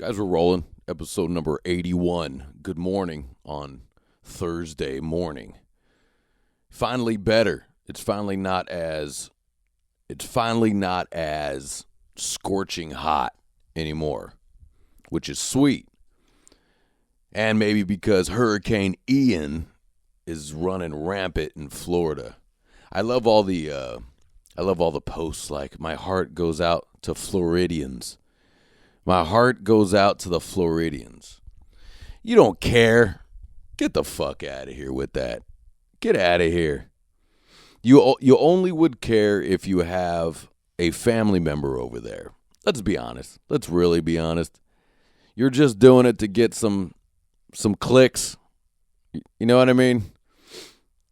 Guys, we're rolling. Episode number 81. Good morning on Thursday morning. Finally better. It's finally not as scorching hot anymore, which is sweet. And maybe because Hurricane Ian is running rampant in Florida. I love all the posts like my heart goes out to Floridians. My heart goes out to the Floridians. You don't care. Get the fuck out of here with that. Get out of here. You only would care if you have a family member over there. Let's be honest. Let's really be honest. You're just doing it to get some clicks. You know what I mean?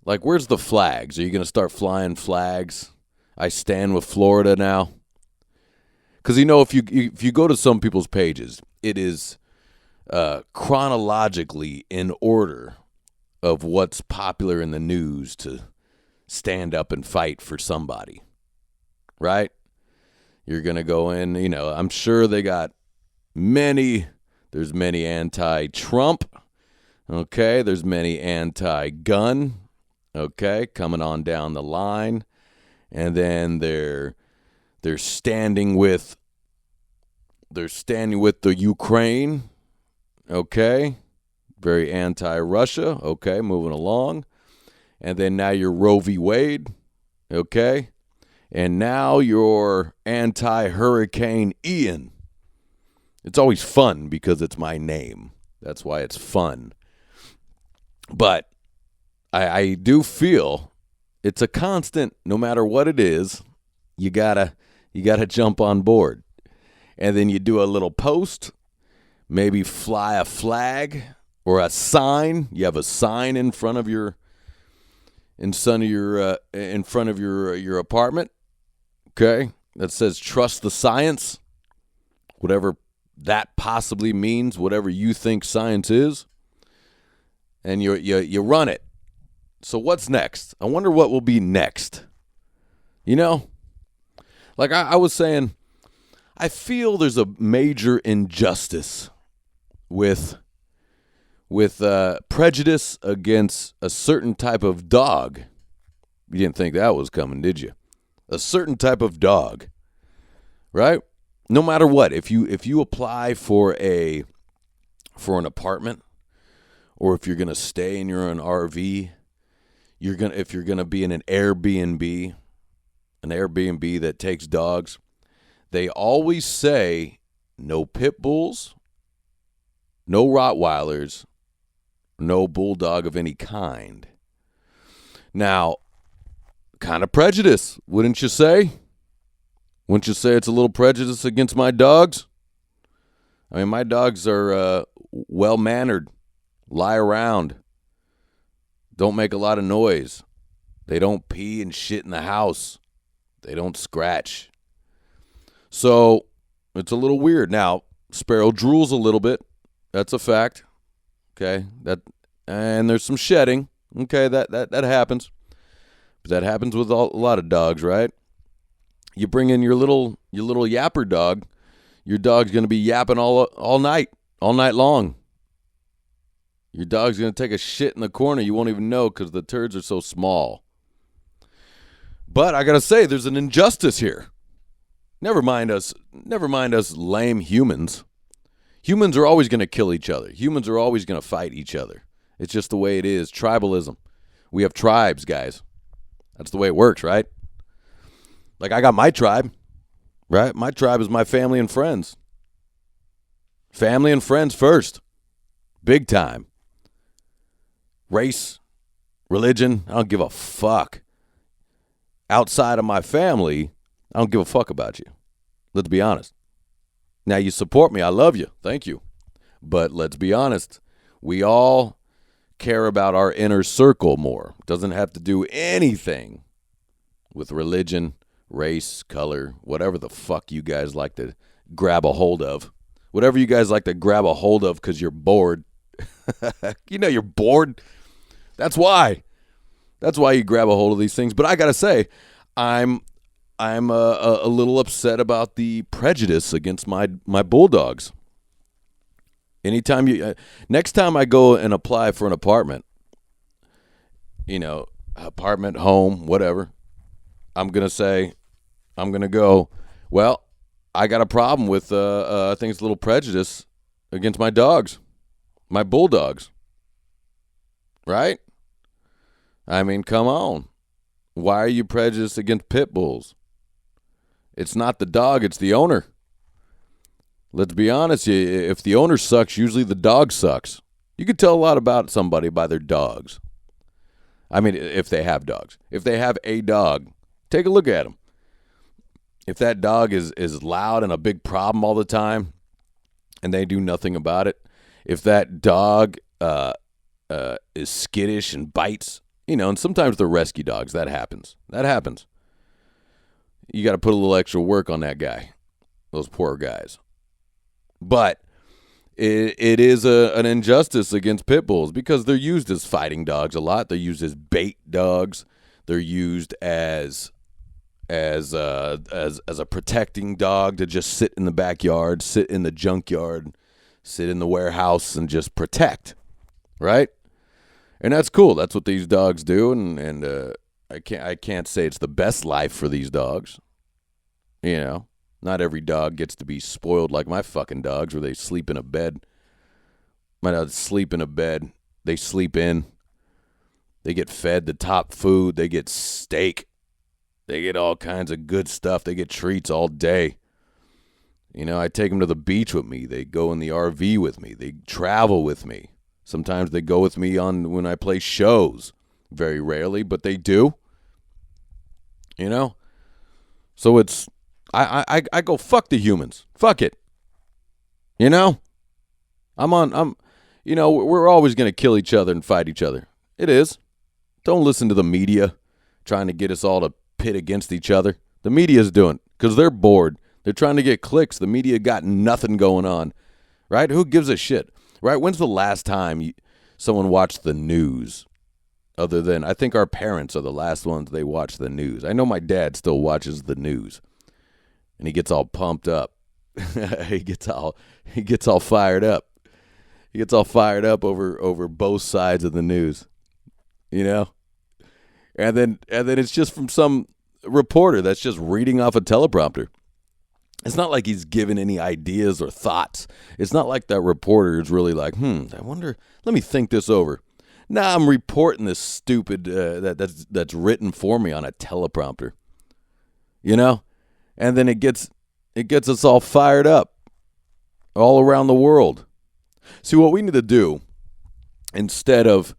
Like, where's the flags? Are you going to start flying flags? I stand with Florida now. Because, if you go to some people's pages, it is chronologically in order of what's popular in the news to stand up and fight for somebody, right? You're going to go in, I'm sure they got there's many anti-Trump, okay? There's many anti-gun, okay, coming on down the line. And then they're standing with the Ukraine, okay? Very anti-Russia, okay, moving along. And then now you're Roe v. Wade, okay? And now you're anti-Hurricane Ian. It's always fun because it's my name. That's why it's fun. But I do feel it's a constant, no matter what it is, you gotta jump on board. And then you do a little post, maybe fly a flag or a sign. You have a sign in front of your apartment, okay, that says trust the science, whatever that possibly means, whatever you think science is, and you run it. So what's next? I wonder what will be next. Like I was saying, I feel there's a major injustice with prejudice against a certain type of dog. You didn't think that was coming, did you? A certain type of dog, right? No matter what, if you apply for an apartment, or if you're gonna stay in your own RV, if you're gonna be in an Airbnb that takes dogs, they always say no pit bulls, no Rottweilers, no bulldog of any kind. Now, kind of prejudice, wouldn't you say? Wouldn't you say it's a little prejudice against my dogs? I mean, my dogs are well-mannered, lie around, don't make a lot of noise. They don't pee and shit in the house. They don't scratch. So it's a little weird. Now, Sparrow drools a little bit. That's a fact. Okay. And there's some shedding. Okay, that happens. But that happens with a lot of dogs, right? You bring in your little yapper dog, your dog's going to be yapping all night long. Your dog's going to take a shit in the corner. You won't even know because the turds are so small. But I got to say, there's an injustice here. Never mind us lame humans. Humans are always going to kill each other. Humans are always going to fight each other. It's just the way it is. Tribalism. We have tribes, guys. That's the way it works, right? Like, I got my tribe, right? My tribe is my family and friends. Family and friends first. Big time. Race, religion, I don't give a fuck. Outside of my family, I don't give a fuck about you. Let's be honest. Now, you support me. I love you. Thank you. But let's be honest. We all care about our inner circle more. It doesn't have to do anything with religion, race, color, whatever the fuck you guys like to grab a hold of. Whatever you guys like to grab a hold of because you're bored. You're bored. That's why. That's why you grab a hold of these things. But I got to say, I'm a little upset about the prejudice against my Bulldogs. Anytime next time I go and apply for an apartment, apartment, home, whatever, I'm going to go, well, I got a problem with, I think it's a little prejudice against my dogs, my Bulldogs, right? I mean, come on. Why are you prejudiced against pit bulls? It's not the dog, it's the owner. Let's be honest, if the owner sucks, usually the dog sucks. You can tell a lot about somebody by their dogs. I mean, if they have dogs. If they have a dog, take a look at them. If that dog is loud and a big problem all the time and they do nothing about it, if that dog is skittish and bites, and sometimes they're rescue dogs, that happens. You got to put a little extra work on that guy, those poor guys. But it is an injustice against pit bulls because they're used as fighting dogs a lot. They're used as bait dogs. They're used as a protecting dog to just sit in the backyard, sit in the junkyard, sit in the warehouse and just protect, right? And that's cool. That's what these dogs do, and I can't say it's the best life for these dogs. Not every dog gets to be spoiled like my fucking dogs, where they sleep in a bed. My dogs sleep in a bed. They sleep in. They get fed the top food. They get steak. They get all kinds of good stuff. They get treats all day. I take them to the beach with me. They go in the RV with me. They travel with me. Sometimes they go with me when I play shows. Very rarely, but they do. So it's I go fuck the humans. Fuck it. We're always going to kill each other and fight each other. It is. Don't listen to the media trying to get us all to pit against each other. The media's doing it because they're bored. They're trying to get clicks. The media got nothing going on, right? Who gives a shit, right? When's the last time someone watched the news? Other than, I think our parents are the last ones they watch the news. I know my dad still watches the news, and he gets all pumped up. he gets all fired up. He gets all fired up over both sides of the news, And then it's just from some reporter that's just reading off a teleprompter. It's not like he's given any ideas or thoughts. It's not like that reporter is really like, I wonder, let me think this over. Nah, I'm reporting this stupid that's written for me on a teleprompter. And then it gets us all fired up all around the world. See, what we need to do instead of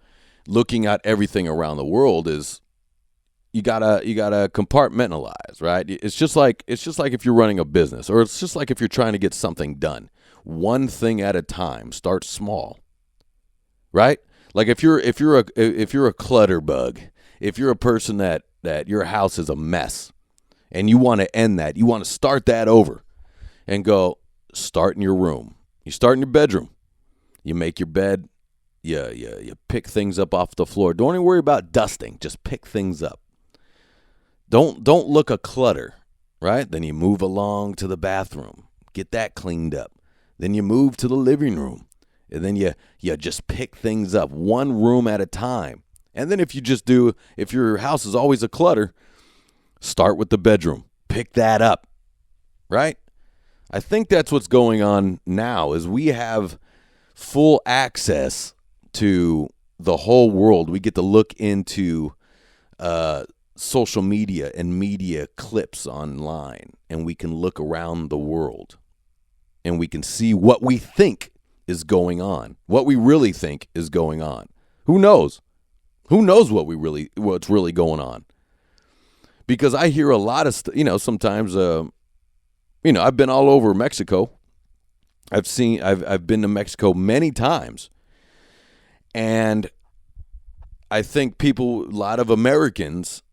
looking at everything around the world is you gotta compartmentalize, right? It's just like if you're running a business, or it's just like if you're trying to get something done. One thing at a time. Start small, right? Like if you're a clutter bug, if you're a person that your house is a mess, and you want to end that, you want to start that over, and go start in your room. You start in your bedroom. You make your bed. You pick things up off the floor. Don't even worry about dusting. Just pick things up. Don't look a clutter, right? Then you move along to the bathroom. Get that cleaned up. Then you move to the living room. And then you just pick things up one room at a time. And then if your house is always a clutter, start with the bedroom. Pick that up, right? I think that's what's going on now is we have full access to the whole world. We get to look into social media and media clips online, and we can look around the world, and we can see what we think is going on, what we really think is going on. Who knows? Who knows what's really going on? Because I hear a lot of sometimes I've been all over Mexico. I've been to Mexico many times. And I think a lot of Americans,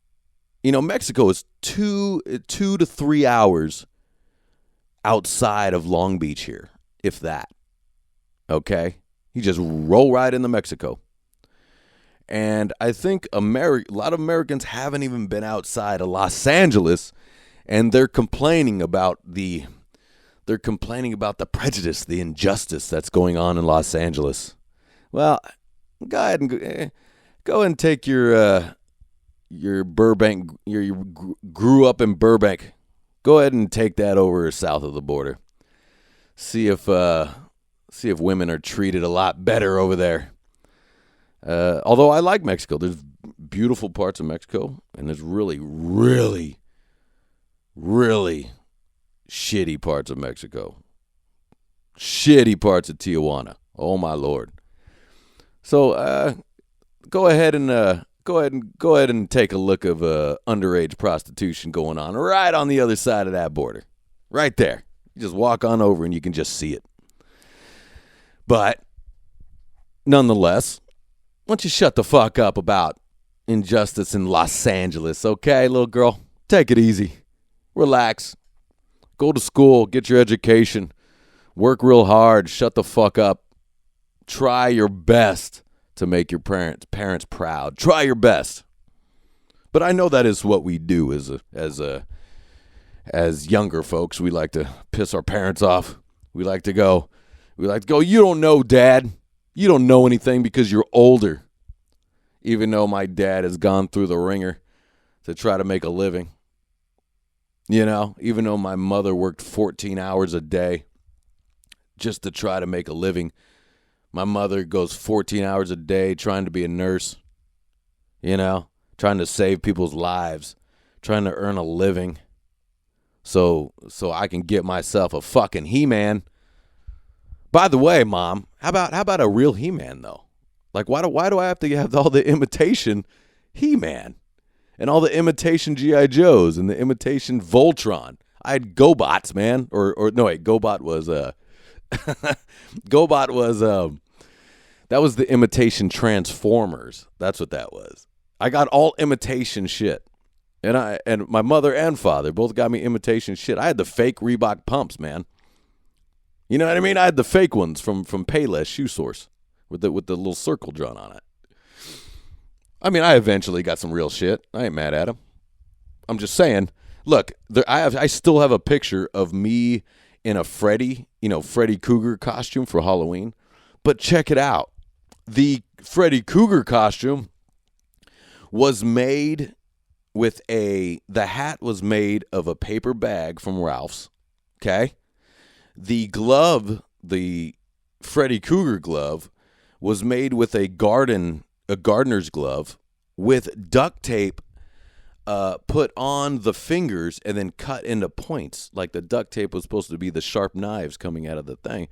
Mexico is 2 to 3 hours outside of Long Beach here, if that. Okay? You just roll right into Mexico. And I think a lot of Americans haven't even been outside of Los Angeles, and they're complaining about the they're complaining about the prejudice, the injustice that's going on in Los Angeles. Well, go ahead and take your Burbank. You grew up in Burbank. Go ahead and take that over south of the border. See if women are treated a lot better over there. Although I like Mexico, there's beautiful parts of Mexico, and there's really, really, really shitty parts of Mexico. Shitty parts of Tijuana. Oh my Lord. So go ahead and take a look of underage prostitution going on right on the other side of that border. Right there. You just walk on over and you can just see it. But nonetheless, why don't you shut the fuck up about injustice in Los Angeles, okay, little girl? Take it easy. Relax. Go to school. Get your education. Work real hard. Shut the fuck up. Try your best to make your parents proud. Try your best. But I know that is what we do as younger folks. We like to piss our parents off. We like to go, you don't know, Dad. You don't know anything because you're older. Even though my dad has gone through the ringer to try to make a living. You know, even though my mother worked 14 hours a day just to try to make a living. My mother goes 14 hours a day trying to be a nurse, you know, trying to save people's lives, trying to earn a living so I can get myself a fucking He-Man. By the way, Mom, how about a real He-Man, though? Like, why do I have to have all the imitation He-Man and all the imitation G.I. Joes and the imitation Voltron? I had GoBots, man. Or no, wait, GoBot was GoBot was that was the imitation Transformers. That's what that was. I got all imitation shit. And my mother and father both got me imitation shit. I had the fake Reebok pumps, man. You know what I mean? I had the fake ones from Payless Shoe Source with the little circle drawn on it. I mean, I eventually got some real shit. I ain't mad at them. I'm just saying, look, I still have a picture of me in a Freddy Krueger costume for Halloween. But check it out. The Freddy Krueger costume was made with the hat was made of a paper bag from Ralph's. Okay? The glove, the Freddy Krueger glove, was made with a gardener's glove with duct tape put on the fingers and then cut into points. Like the duct tape was supposed to be the sharp knives coming out of the thing.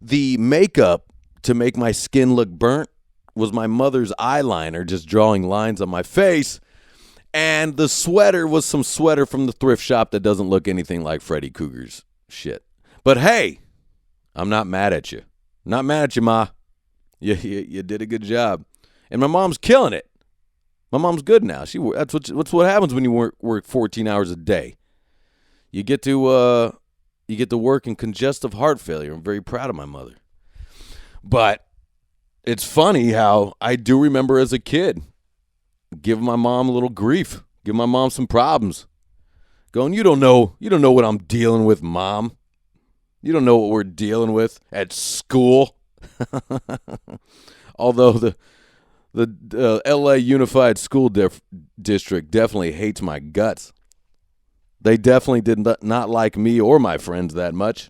The makeup to make my skin look burnt was my mother's eyeliner just drawing lines on my face. And the sweater was some sweater from the thrift shop that doesn't look anything like Freddy Krueger's shit. But hey, I'm not mad at you. Not mad at you, Ma. You did a good job. And my mom's killing it. My mom's good now. That's what happens when you work 14 hours a day. You get to work in congestive heart failure. I'm very proud of my mother. But it's funny how I do remember as a kid giving my mom a little grief, giving my mom some problems. Going, you don't know what I'm dealing with, Mom. You don't know what we're dealing with at school. Although the L.A. Unified School District definitely hates my guts. They definitely did not like me or my friends that much.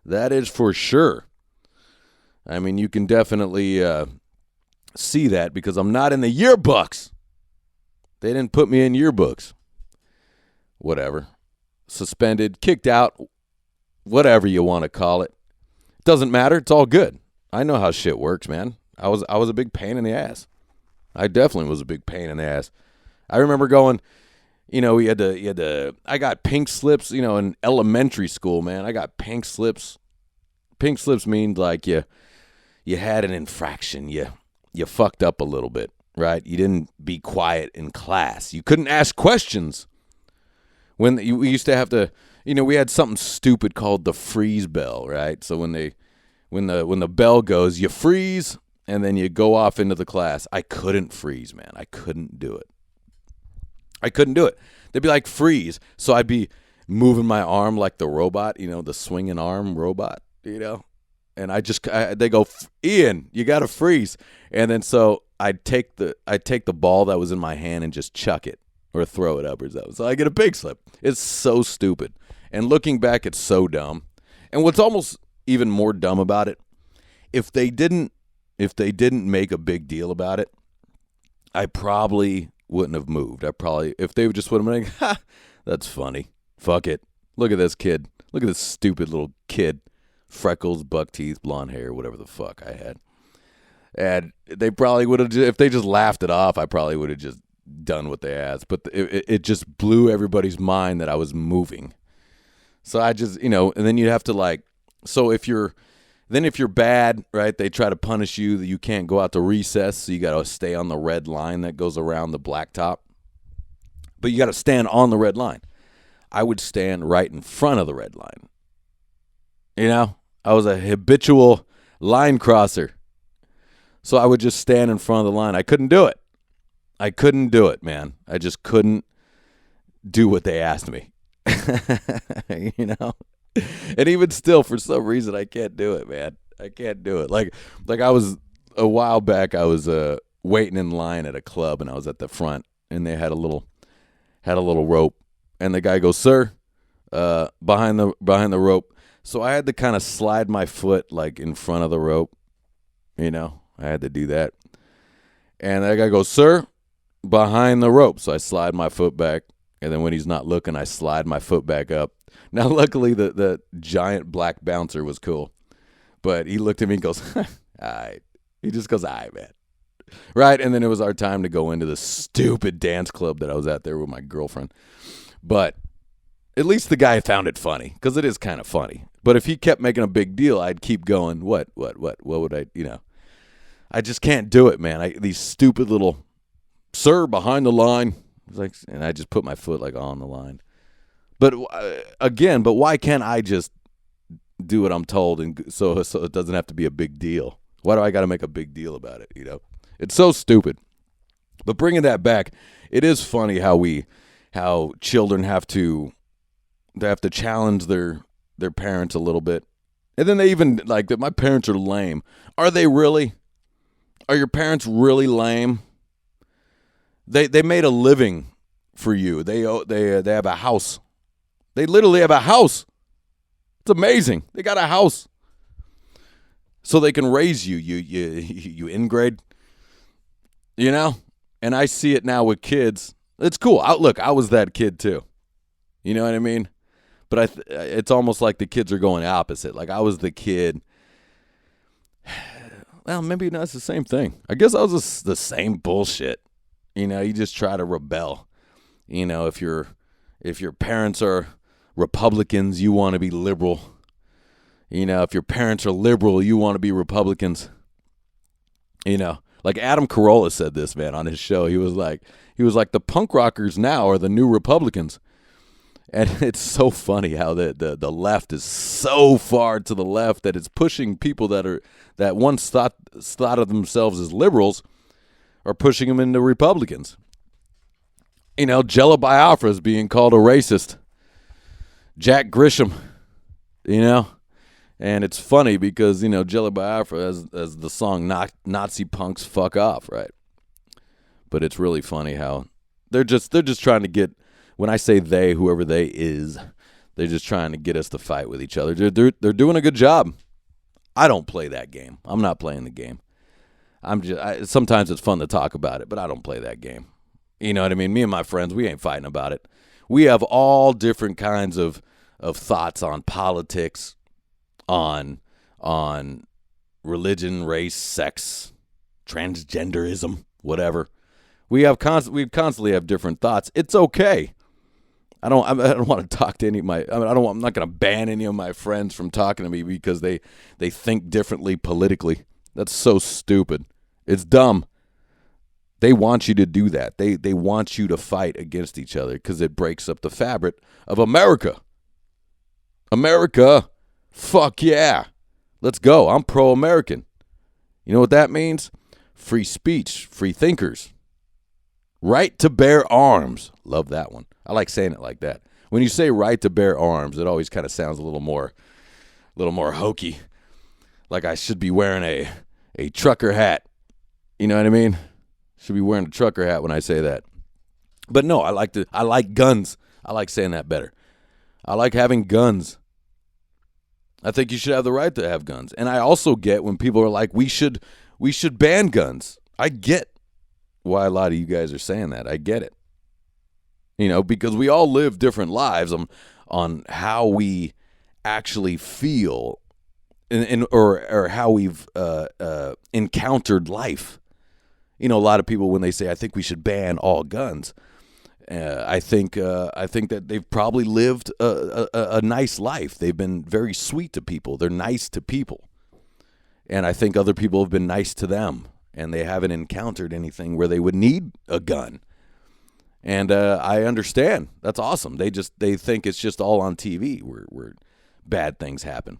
That is for sure. I mean, you can definitely see that because I'm not in the yearbooks. They didn't put me in yearbooks. Whatever. Suspended, kicked out, whatever you want to call it. Doesn't matter. It's all good. I know how shit works, man. I was a big pain in the ass. I definitely was a big pain in the ass. I remember going, you know, I got pink slips, you know, in elementary school, man. I got pink slips. Pink slips means like you had an infraction. You fucked up a little bit, right? You didn't be quiet in class. You couldn't ask questions. We used to have to, you know, we had something stupid called the freeze bell, right? So when the bell goes, you freeze and then you go off into the class. I couldn't freeze, man. I couldn't do it. They'd be like, freeze. So I'd be moving my arm like the robot, the swinging arm robot, And they go, Ian, you got to freeze. And then so I'd take the ball that was in my hand and just chuck it or throw it up or something. So I get a pig slip. It's so stupid. And looking back, it's so dumb. And what's almost even more dumb about it, if they didn't make a big deal about it, I probably wouldn't have moved. If they just would have been like, ha, that's funny. Fuck it. Look at this kid. Look at this stupid little kid. Freckles, buck teeth, blonde hair, whatever the fuck I had. And they probably would have, if they just laughed it off, I probably would have just done what they asked. But it just blew everybody's mind that I was moving. So I just, and then you'd have to so if you're bad, right, they try to punish you that you can't go out to recess, so you got to stay on the red line that goes around the blacktop. But you got to stand on the red line. I would stand right in front of the red line. I was a habitual line crosser. So I would just stand in front of the line. I couldn't do it, man. I just couldn't do what they asked me. And even still, for some reason, I can't do it, man. I can't do it. Like I was, a while back, I was waiting in line at a club, and I was at the front, and they had a little rope, and the guy goes, "Sir, behind the rope." So I had to kind of slide my foot in front of the rope. I had to do that. And that guy goes, "Sir, behind the rope." So I slide my foot back. And then when he's not looking, I slide my foot back up. Now, luckily, the giant black bouncer was cool. But he looked at me and goes, all right. He just goes, all right, man. Right? And then it was our time to go into the stupid dance club that I was at there with my girlfriend. But at least the guy found it funny, because it is kind of funny. But if he kept making a big deal, I'd keep going, what would I, I just can't do it, man. These stupid little, "Sir, behind the line." And I just put my foot on the line. But but why can't I just do what I'm told, and so it doesn't have to be a big deal? Why do I got to make a big deal about it? It's so stupid. But bringing that back, it is funny how children have to challenge their parents a little bit, and then they even that. My parents are lame. Are they really? Are your parents really lame? They made a living for you. They have a house. They literally have a house. It's amazing. They got a house, so they can raise you. You ingrate. And I see it now with kids. It's cool. I was that kid too. You know what I mean? But it's almost like the kids are going opposite. I was the kid. Well, maybe that's the same thing. I guess I was the same bullshit. You just try to rebel. If your parents are Republicans, you want to be liberal. If your parents are liberal, you want to be Republicans. Adam Carolla said this, man, on his show. He was like, the punk rockers now are the new Republicans. And it's so funny how the left is so far to the left that it's pushing people that once thought of themselves as liberals, are pushing them into Republicans. Jello Biafra is being called a racist. Jack Grisham, and it's funny because, Jello Biafra as the song Nazi punks fuck off, right? But it's really funny how they're just trying to get, when I say they, whoever they is, they're just trying to get us to fight with each other. They're doing a good job. I don't play that game. I'm not playing the game. Sometimes it's fun to talk about it, but I don't play that game. You know what I mean? Me and my friends, we ain't fighting about it. We have all different kinds of thoughts on politics, on religion, race, sex, transgenderism, whatever. We constantly have different thoughts. It's okay. I don't want to talk to any of my. I'm not going to ban any of my friends from talking to me because they think differently politically. That's so stupid. It's dumb. They want you to do that. They want you to fight against each other because it breaks up the fabric of America. America, fuck yeah. Let's go. I'm pro-American. You know what that means? Free speech, free thinkers. Right to bear arms. Love that one. I like saying it like that. When you say right to bear arms, it always kind of sounds a little more hokey. Like I should be wearing a trucker hat. You know what I mean? Should be wearing a trucker hat when I say that. But no, I like guns. I like saying that better. I like having guns. I think you should have the right to have guns. And I also get when people are like, we should ban guns. I get why a lot of you guys are saying that. I get it. You know, because we all live different lives on how we actually feel or how we've encountered life. You know, a lot of people, when they say, I think we should ban all guns, I think that they've probably lived a nice life. They've been very sweet to people. They're nice to people. And I think other people have been nice to them, and they haven't encountered anything where they would need a gun. And I understand. That's awesome. They think it's just all on TV where bad things happen.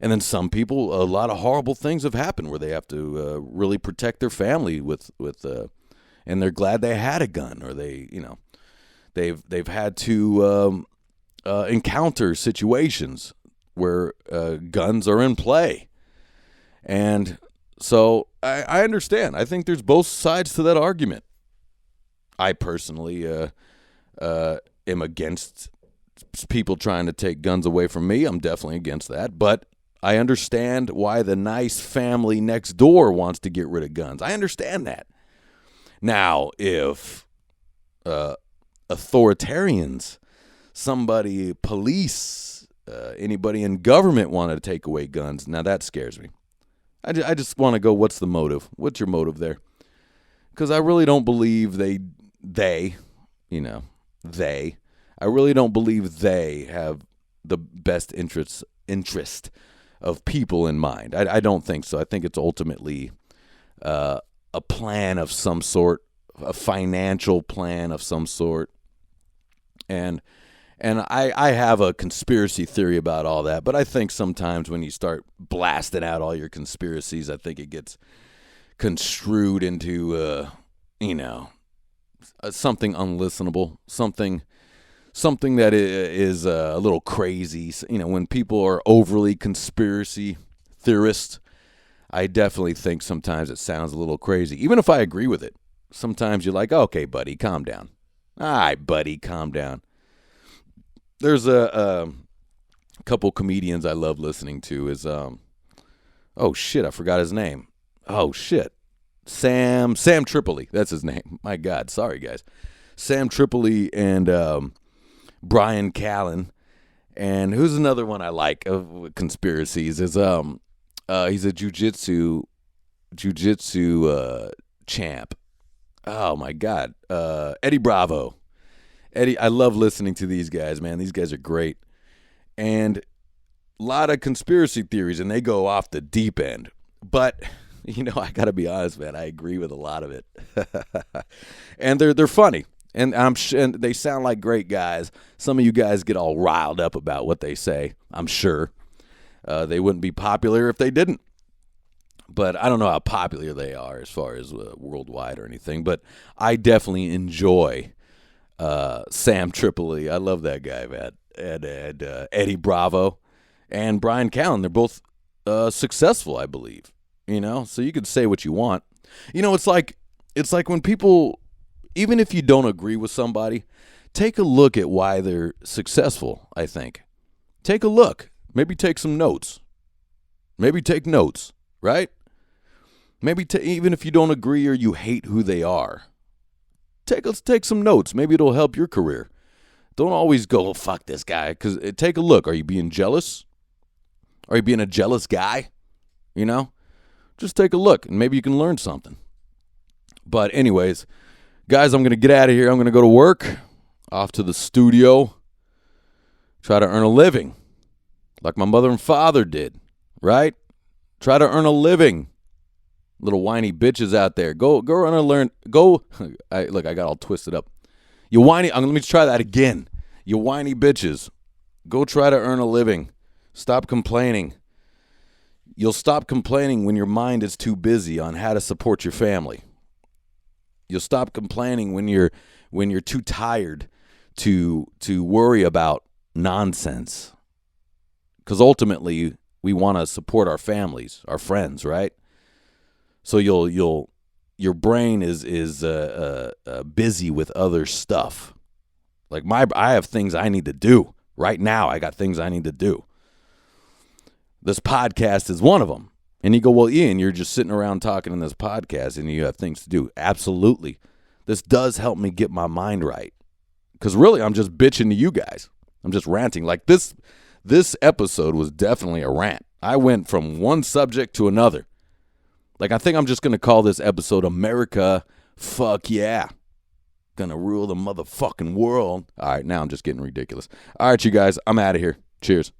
And then some people, a lot of horrible things have happened where they have to really protect their family with and they're glad they had a gun, or they've had to encounter situations where guns are in play. And so I understand. I think there's both sides to that argument. I personally am against people trying to take guns away from me. I'm definitely against that. But I understand why the nice family next door wants to get rid of guns. I understand that. Now, if authoritarians, police, anybody in government want to take away guns, now that scares me. I just want to go, what's the motive? What's your motive there? Because I really don't believe I really don't believe they have the best interest of people in mind. I don't think so. I think it's ultimately a plan of some sort, a financial plan of some sort. And I have a conspiracy theory about all that, but I think sometimes when you start blasting out all your conspiracies, I think it gets construed into, something unlistenable, something that is a little crazy. You know, when people are overly conspiracy theorists, I definitely think sometimes it sounds a little crazy. Even if I agree with it, sometimes you're like, okay, buddy, calm down. All right, buddy, calm down. There's a couple comedians I love listening to is, I forgot his name. Oh, shit. Sam Tripoli. That's his name. My God. Sorry, guys. Sam Tripoli and Brian Callen. And who's another one I like of conspiracies is he's a jiu-jitsu champ. Oh, my God. Eddie Bravo. Eddie, I love listening to these guys, man. These guys are great. And a lot of conspiracy theories, and they go off the deep end. But, I got to be honest, man. I agree with a lot of it. And they're funny. And and they sound like great guys. Some of you guys get all riled up about what they say, I'm sure. They wouldn't be popular if they didn't. But I don't know how popular they are as far as worldwide or anything. But I definitely enjoy Sam Tripoli. I love that guy, man. And Eddie Bravo and Brian Callen. They're both successful, I believe. So you can say what you want. It's like when people, even if you don't agree with somebody, take a look at why they're successful, I think. Take a look. Maybe take some notes. Maybe take notes, right? Maybe even if you don't agree or you hate who they are, take some notes. Maybe it'll help your career. Don't always go, fuck this guy. Because take a look. Are you being jealous? Are you being a jealous guy? Just take a look, and maybe you can learn something. But anyways, guys, I'm going to get out of here. I'm going to go to work, off to the studio, try to earn a living like my mother and father did, right? Try to earn a living. Little whiny bitches out there. Go run and learn. I got all twisted up. You whiny. Let me try that again. You whiny bitches. Go try to earn a living. Stop complaining. You'll stop complaining when your mind is too busy on how to support your family. You'll stop complaining when you're too tired to worry about nonsense, because ultimately we want to support our families, our friends, right? So your brain is busy with other stuff. Like I have things I need to do right now. I got things I need to do. This podcast is one of them. And you go, well, Ian, you're just sitting around talking in this podcast and you have things to do. Absolutely. This does help me get my mind right. Because really, I'm just bitching to you guys. I'm just ranting. Like this episode was definitely a rant. I went from one subject to another. Like, I think I'm just going to call this episode America, Fuck Yeah. Gonna rule the motherfucking world. All right, now I'm just getting ridiculous. All right, you guys, I'm out of here. Cheers.